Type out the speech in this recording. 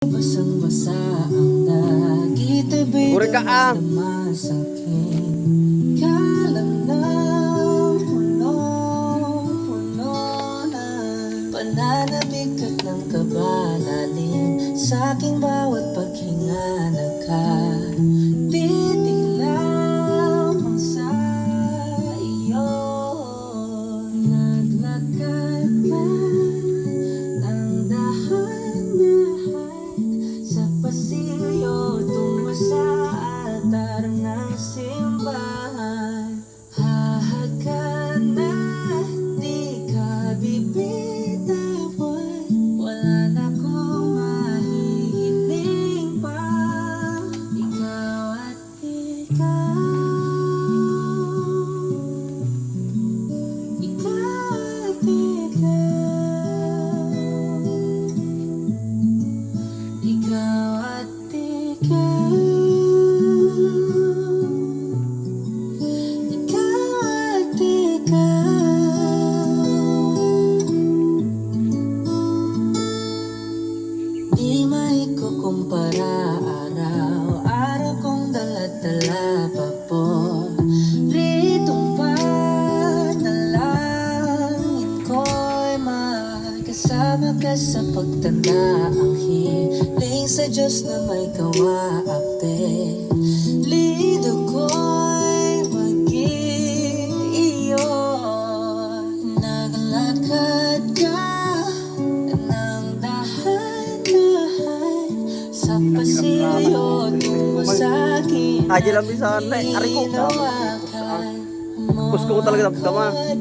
Basang-basa ang dagit ay biglang masakit. Kalam ng punong-puno na pananabik at ng kabalalim sa aking bawat paghinga nakatitig lamang sa iyo. Naglakad ka ng dahan-dahan sa pasilyo tungo sa altar ng simbahan. Hahagkan na di ka bibitawan, wala na akong mahihiling pa. Ikaw at ikaw, ikaw at ikaw, ikaw at ikaw, ikaw at ikaw. Di maikukumpara araw-araw kong dala-dala pa po ritong panalangin ko'y magkasama ka sa pagtanda. Ang hiling sa Diyos na may kawaapin, lido ko'y maging iyo. Naglakad ka ng dahan-dahan sa pasilyo tungo sa akin. Aja lang bisa naik, ari ko. Hinawakan mo Gusto ko talaga ako tama. at